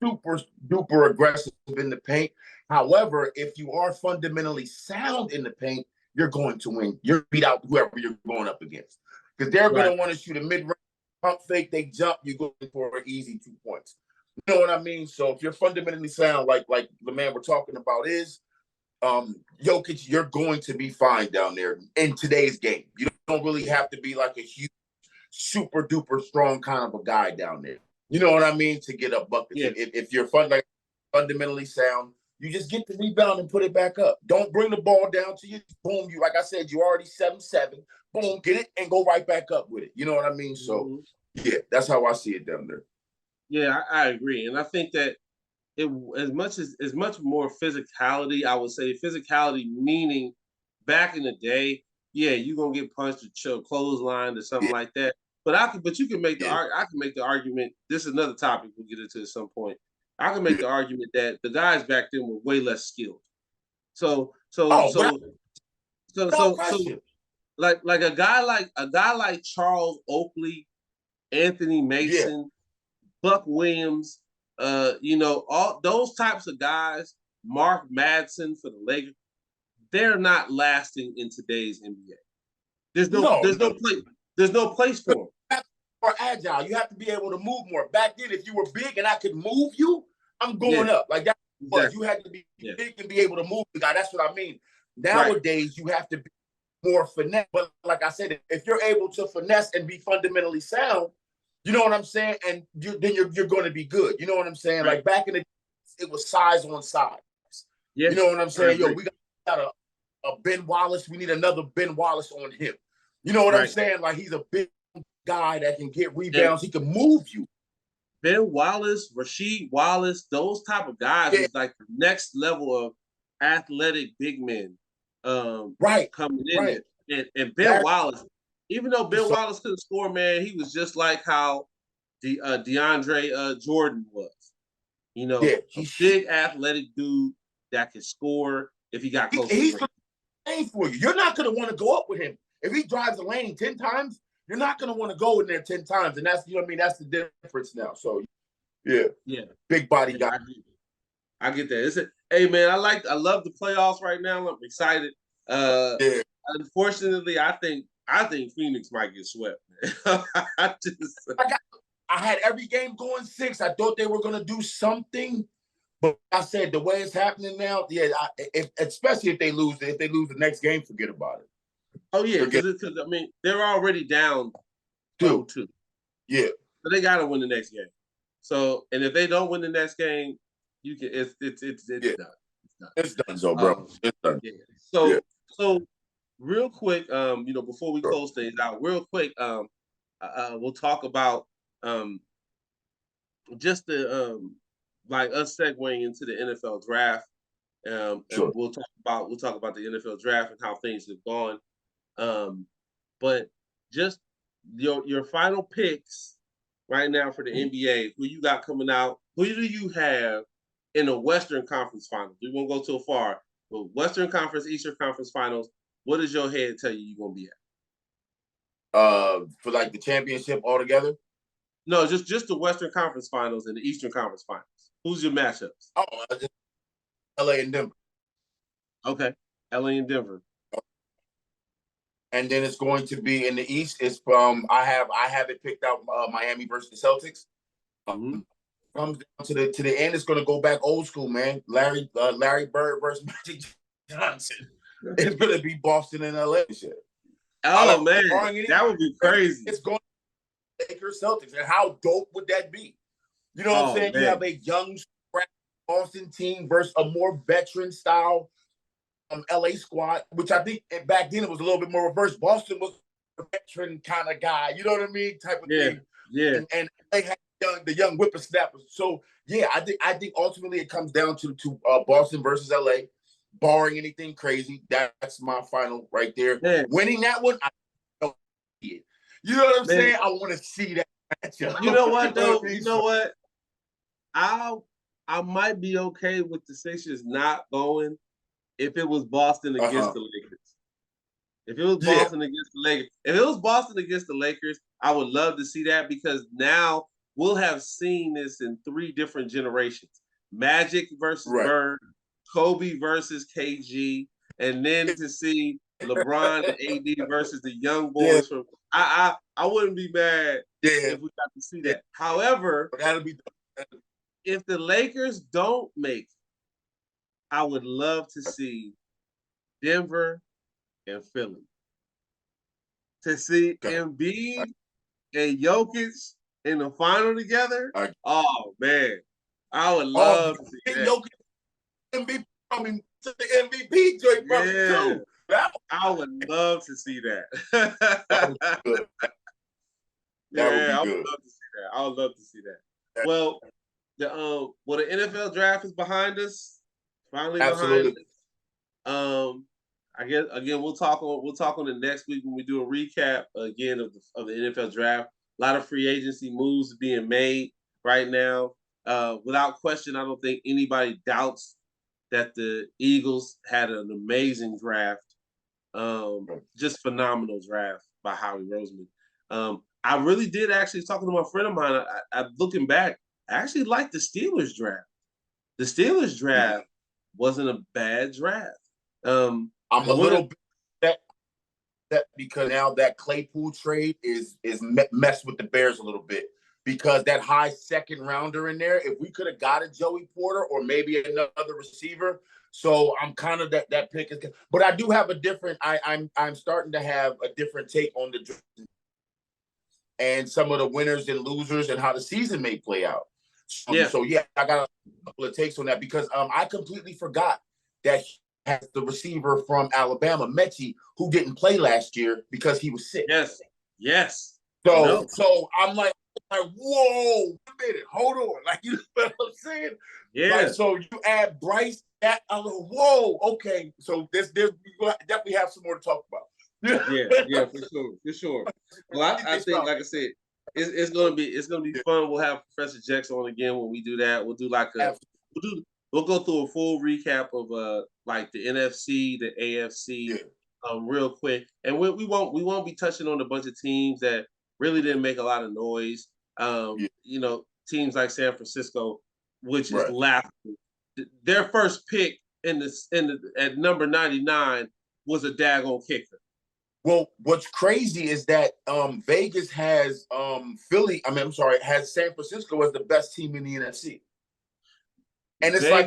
super duper aggressive in the paint. However, if you are fundamentally sound in the paint, you're going to win. You're beat out whoever you're going up against. Because they're going to want to shoot a mid-range pump fake, they jump, you go for an easy 2 points. You know what I mean? So if you're fundamentally sound, like the man we're talking about is, Jokic, you're going to be fine down there in today's game. You don't really have to be like a huge, super duper strong kind of a guy down there. You know what I mean? To get up buckets. Yeah. If you're fundamentally sound, you just get the rebound and put it back up. Don't bring the ball down to you. Boom, you, like I said, you already 7-7. Boom, get it and go right back up with it. You know what I mean? So, yeah, that's how I see it down there. Yeah, I agree. And I think that it as much more physicality, I would say physicality, meaning back in the day, yeah, you're gonna get punched or choke, clothesline or something like that. But you can make the I can make the argument. This is another topic we'll get into at some point. I can make the argument that the guys back then were way less skilled. So like a guy like Charles Oakley, Anthony Mason, Buck Williams, all those types of guys, Mark Madsen for the Lakers, they're not lasting in today's NBA. There's no place for them. More agile. You have to be able to move more. Back then, if you were big and I could move you, I'm going up. Like that was. You had to be big and be able to move the guy. That's what I mean. Nowadays, you have to be more finesse. But like I said, if you're able to finesse and be fundamentally sound, you know what I'm saying? And then you're going to be good. You know what I'm saying? Right. Like back in the days, it was size on size. Yes. You know what I'm saying? Yo, we got a Ben Wallace. We need another Ben Wallace on him. You know what I'm saying? Like he's a big guy that can get rebounds. He can move you. Ben Wallace, Rasheed Wallace, those type of guys is like the next level of athletic big men coming in there. And Ben Wallace, even though Ben Wallace couldn't score, man, he was just like how DeAndre Jordan was. You know, a big athletic dude that can score if he got close. He's the lane for you. You're not going to want to go up with him. If he drives the lane 10 times, you're not going to want to go in there 10 times. And that's, you know what I mean? That's the difference now. So, yeah. Big body guy. I get that. Hey, man, I love the playoffs right now. I'm excited. Unfortunately, I think Phoenix might get swept. I had every game going 6. I thought they were going to do something. But I said the way it's happening now, especially if they lose the next game, forget about it. Oh yeah, because I mean they're already down 2-2. Yeah, so they got to win the next game. So, and if they don't win the next game, you can it's done. It's done. It's done, so bro. It's done. Yeah. So real quick, before we close things out, real quick, we'll talk about just the like us segueing into the NFL draft. And we'll talk about the NFL draft and how things have gone. But just your final picks right now for the NBA, who you got coming out who do you have in the Western Conference Finals? We won't go too far, but Western Conference, Eastern Conference Finals. What does your head tell you you're gonna be at? For like the championship altogether? No, just the Western Conference Finals and the Eastern Conference Finals. Who's your matchups? Oh, LA and Denver. Okay, LA and Denver. And then it's going to be in the East. It's from I have it picked out Miami versus the Celtics. Comes down to the end. It's going to go back old school, man. Larry Bird versus Magic Johnson. It's going to be Boston and LA. Oh man, that would be crazy. It's going to be Lakers Celtics, and how dope would that be? You know what I'm saying? Man. You have a young Boston team versus a more veteran style LA squad, which I think back then it was a little bit more reverse. Boston was a veteran kind of guy, you know what I mean, type of thing. Yeah. And they had the young whippersnappers. So yeah, I think ultimately it comes down to Boston versus LA, barring anything crazy. That's my final right there. Man. Winning that one, I don't see it. You know what I'm saying? I want to see that matchup. You know what though? You know what? I might be okay with the Sixers not going if it was Boston against the Lakers. If it was Boston against the Lakers. If it was Boston against the Lakers, I would love to see that because now we'll have seen this in 3 different generations. Magic versus Bird, Kobe versus KG, and then to see LeBron and AD versus the young boys from I wouldn't be mad if we got to see that. However, if the Lakers don't make it, I would love to see Denver and Philly. To see Embiid and Jokic in the final together. Oh man, I would love to see that. Jokic MVP coming to the MVP joint too. I would love to see that. That would be good. I would love to see that. I would love to see that. Well, the NFL draft is behind us. Finally behind us. I guess again we'll talk on it next week when we do a recap again of the NFL draft. A lot of free agency moves being made right now. Without question, I don't think anybody doubts that the Eagles had an amazing draft. Just phenomenal draft by Howie Roseman. I really did actually, talking to my friend of mine, I looking back, I actually liked the Steelers draft. The Steelers draft wasn't a bad draft. I'm a little bit that because now that Claypool trade is messed with the Bears a little bit because that high second rounder in there, if we could have got a Joey Porter or maybe another receiver. So I'm kind of that pick is, but I do have a different. I'm starting to have a different take on the draft and some of the winners and losers and how the season may play out. So I got a couple of takes on that because I completely forgot that he has the receiver from Alabama, Mechie, who didn't play last year because he was sick. Yes. So I'm like, whoa, wait a minute, hold on. Like, you know what I'm saying? Yeah. Like, so you add Bryce, that I'm like, whoa, okay. So there's we definitely have some more to talk about. Yeah, for sure. Well, I think, like I said, it's gonna be fun. We'll have Professor Jex on again when we do that. We'll do we'll go through a full recap of like the NFC, the AFC, real quick, and we won't be touching on a bunch of teams that really didn't make a lot of noise. You know, teams like San Francisco, which is laughable. Their first pick at number 99 was a daggone kicker. Well, what's crazy is that Vegas has has San Francisco as the best team in the NFC. And it's Vegas, like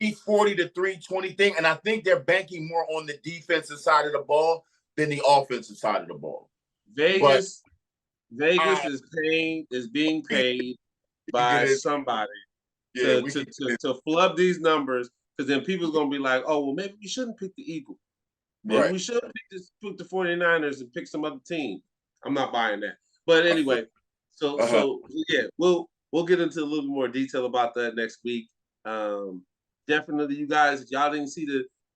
a 340 to 320 thing. And I think they're banking more on the defensive side of the ball than the offensive side of the ball. Vegas is being paid by somebody to flub these numbers, because then people's going to be like, oh, well, maybe we shouldn't pick the Eagles. Maybe we should pick the 49ers and pick some other team. I'm not buying that. But anyway, so we'll get into a little bit more detail about that next week. Definitely, you guys, if y'all didn't see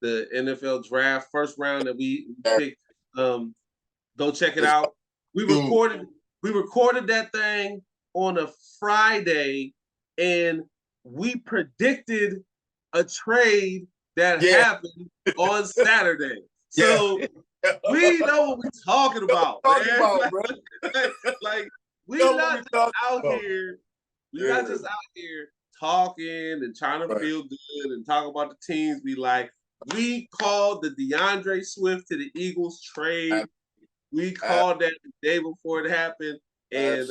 the NFL draft first round that we picked, go check it out. We recorded that thing on a Friday and we predicted a trade that happened on Saturday. So we know what we're talking about, man. Like we not just out here. We're not just out here talking and trying to feel good and talk about the teams we like. We called the DeAndre Swift to the Eagles trade. We called that the day before it happened, and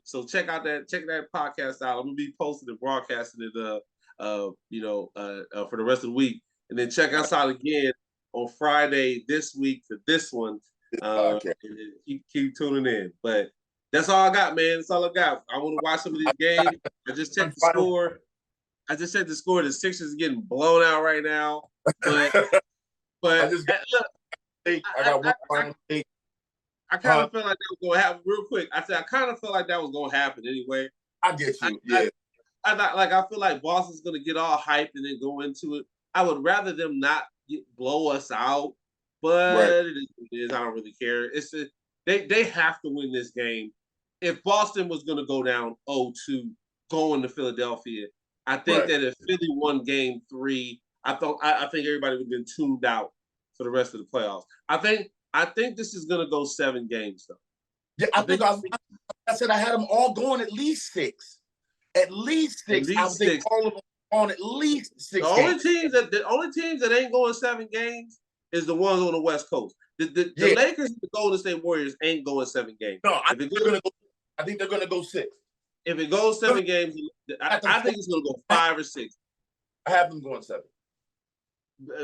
so check that podcast out. I'm gonna be posting and broadcasting it, for the rest of the week, and then check us out again on Friday this week for this one. Keep tuning in, but. That's all I got, man. That's all I got. I want to watch some of these games. I just checked the score. The Sixers are getting blown out right now. But I kind of felt like that was going to happen real quick. I kind of felt like that was going to happen anyway. I get you. I feel like Boston's going to get all hyped and then go into it. I would rather them not blow us out, but it is what it is. I don't really care. They have to win this game. If Boston was going to go down 0-2 going to Philadelphia, I think that if Philly won game 3, I think everybody would have been tuned out for the rest of the playoffs. I think this is going to go 7 games, though. Yeah, I said I had them all going at least 6. At least 6. I think all of them on at least 6 the only teams that ain't going 7 games is the ones on the West Coast. The Lakers and the Golden State Warriors ain't going 7 games. No, I think they're going to go 6. If it goes 7 games, I think it's going to go 5 or 6. I have them going 7.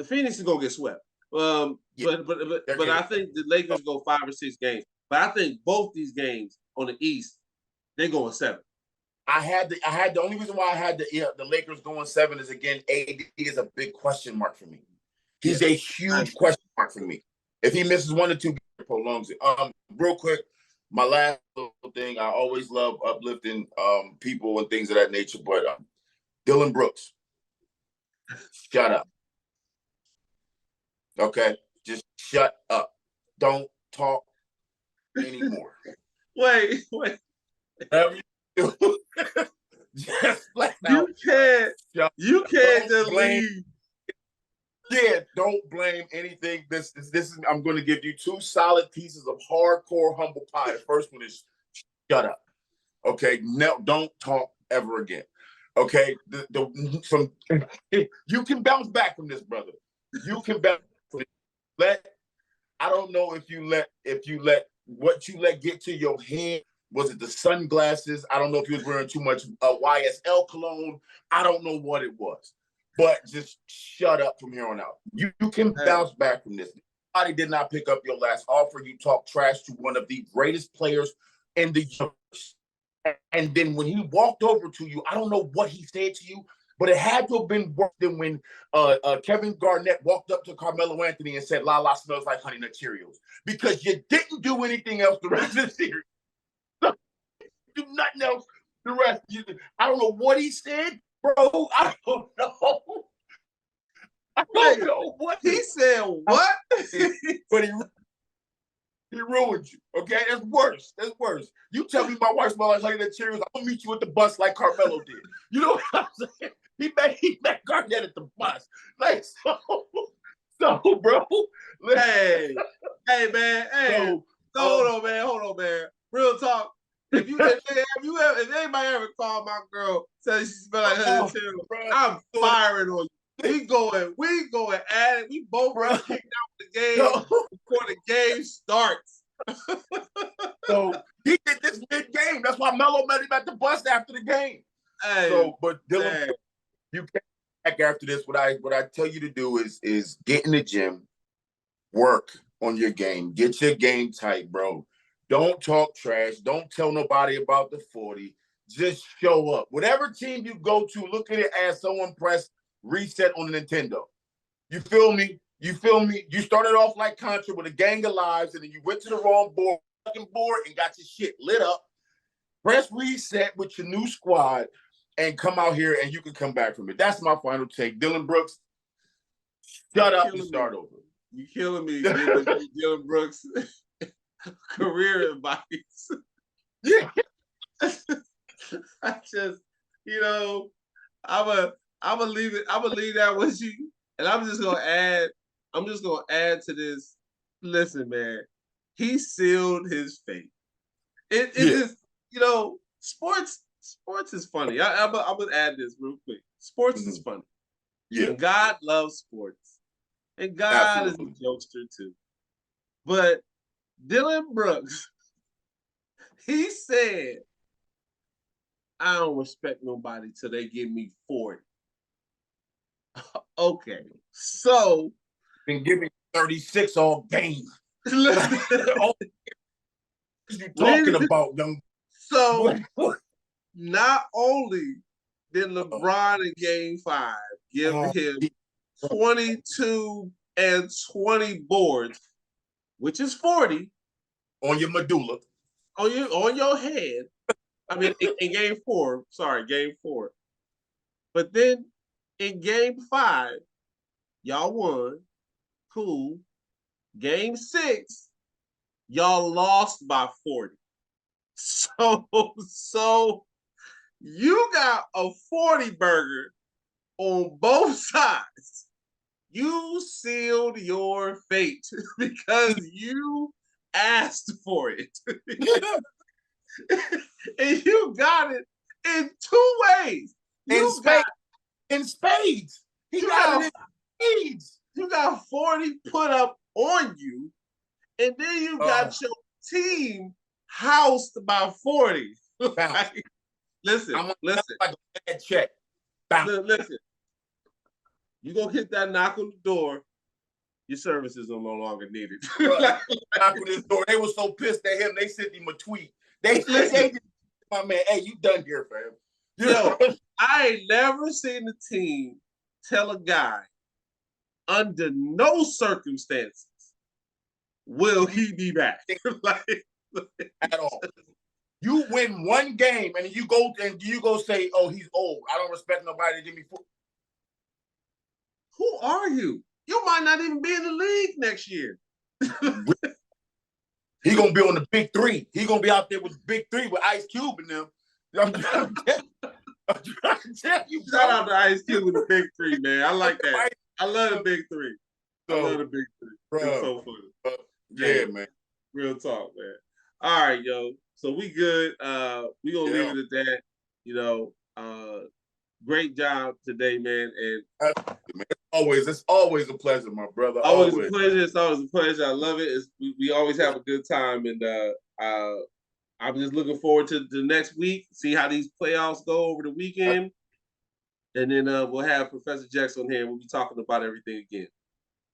Phoenix is going to get swept. But I think the Lakers go 5 or 6 games. But I think both these games on the East, they're going 7. The only reason why I had the Lakers going 7 is, again, AD is a big question mark for me. He's a huge question mark for me. If he misses 1 or 2, it prolongs it. Real quick, my last little thing. I always love uplifting people and things of that nature. But Dillon Brooks, shut up. Okay, just shut up. Don't talk anymore. Wait. Whatever you do, just flat out. You can't just leave. Yeah, don't blame anything. This is. I'm going to give you 2 solid pieces of hardcore humble pie. The first one is shut up. Okay, no, don't talk ever again. Okay, you can bounce back from this, brother. You can bounce. I don't know if you let what you let get to your head. Was it the sunglasses? I don't know if you was wearing too much YSL cologne. I don't know what it was. But just shut up from here on out. You can bounce back from this. Nobody did not pick up your last offer. You talk trash to one of the greatest players in the universe. And then when he walked over to you, I don't know what he said to you, but it had to have been worse than when Kevin Garnett walked up to Carmelo Anthony and said, "Lala smells like Honey Nut Cheerios," because you didn't do anything else the rest of the series. Do nothing else the rest. I don't know what he said. Bro, I don't know. I don't know what he said. What? But he ruined you. Okay, that's worse. That's worse. You tell me my wife smells like Honey Nut Cheerios, I'm gonna meet you at the bus like Carmelo did. You know what I'm saying? He met Garnett at the bus. Like so, bro. Hey, man. Hey, hold on, man. Real talk. If anybody ever called my girl says she smell like Honey Nut Cheerios, I'm firing on you. We going at it. We both run kicked out the game before the game starts. So he did this mid-game. That's why Melo met him at the bus after the game. Hey, but Dillon, you came back after this. What I tell you to do is get in the gym, work on your game, get your game tight, bro. Don't talk trash. Don't tell nobody about the 40. Just show up. Whatever team you go to, look at it as someone pressed reset on the Nintendo. You feel me? You started off like Contra with a gang of lives, and then you went to the wrong board and got your shit lit up. Press reset with your new squad and come out here and you can come back from it. That's my final take. Dillon Brooks, shut up and start over. You killing me, Dillon Brooks. Career advice. Yeah. I You know, I'm gonna leave it. I'm gonna leave that with you, and I'm just gonna add. I'm just gonna add to this. Listen, man, he sealed his fate. It just, sports is funny. I'm gonna add this real quick. Sports is funny. Yeah, And God loves sports, and God absolutely. is a jokester too. But Dylan Brooks, he said, "I don't respect nobody till they give me 40." Okay, so Been giving 36 all game. What you talking about, young? So not only did LeBron in Game 5 give him 22 and 20 boards, which is 40 on your medulla, on your head. I mean, in Game 4, sorry, Game 4. But then in Game 5, y'all won. Cool. Game 6, y'all lost by 40. So you got a 40 burger on both sides. You sealed your fate because you asked for it. And you got it in 2 ways. In spades. He got it in spades. You got 40 put up on you, and then you got your team housed by 40. Like, listen. Like a bad check. Listen. You go hit that knock on the door, your services are no longer needed. Knock on his door. They were so pissed at him, they sent him a tweet. They my man, hey, you done here, fam. Yo, I ain't never seen the team tell a guy under no circumstances will he be back. At all. You win one game and you go say, "Oh, he's old. I don't respect nobody to give me 4." Who are you? You might not even be in the league next year. He gonna be on the big 3. He gonna be out there with the big 3 with Ice Cube and them. I'm trying to tell you. Shout out to Ice Cube with the big 3, man. I like that. I love the big 3. I love the big 3. It's so funny. Yeah, man. Real talk, man. All right, yo. So we good. We gonna leave it at that. Great job today, man. And it's always a pleasure, my brother. Always a pleasure. It's always a pleasure. I love it. We always have a good time, and I'm just looking forward to the next week. See how these playoffs go over the weekend, and then we'll have Professor Jackson here, and we'll be talking about everything again.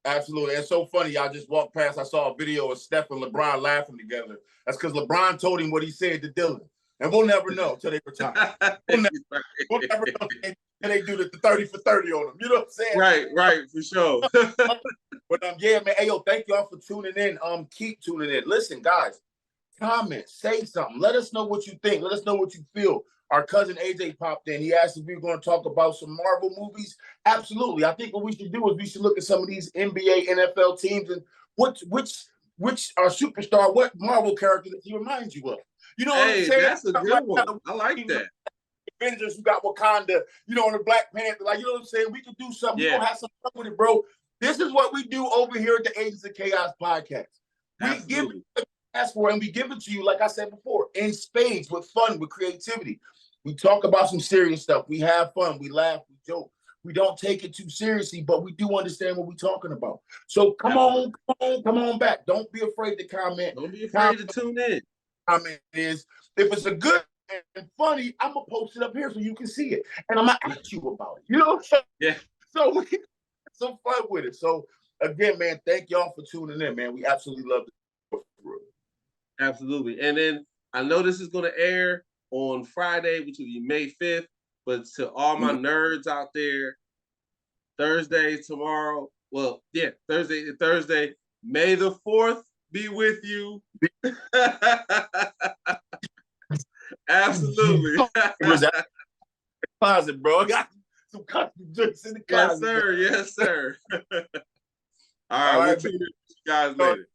Absolutely. It's so funny. Y'all just walked past. I saw a video of Steph and LeBron laughing together. That's because LeBron told him what he said to Dylan. And we'll never know till they retire. We'll never know till they do the 30 for 30 on them. You know what I'm saying? Right, for sure. But yeah, man. Hey, yo, thank y'all for tuning in. Keep tuning in. Listen, guys, comment, say something. Let us know what you think. Let us know what you feel. Our cousin AJ popped in. He asked if we were going to talk about some Marvel movies. Absolutely. I think what we should do is we should look at some of these NBA, NFL teams and which superstar, what Marvel character does he remind you of? You know what I'm saying? That's a good one. I like that. Avengers who got Wakanda, on the Black Panther. Like, you know what I'm saying? We can do something. Yeah. We're going to have some fun with it, bro. This is what we do over here at the Agents of Chaos podcast. We give it what you ask for, and we give it to you, like I said before, in spades, with fun, with creativity. We talk about some serious stuff. We have fun. We laugh. We joke. We don't take it too seriously, but we do understand what we're talking about. So come on back. Don't be afraid to comment. Don't be afraid to tune in. Comment is, if it's a good and funny, I'm going to post it up here so you can see it. And I'm going to ask you about it. You know what I'm saying? Yeah. So we can have some fun with it. So again, man, thank y'all for tuning in, man. We absolutely love it. Absolutely. And then I know this is going to air on Friday, which will be May 5th. But to all my nerds out there, Thursday, tomorrow, Thursday, May the 4th be with you. Absolutely. Closet, bro. I got some custom drinks in the closet. Yes, sir. All right. We'll tune in with you guys later.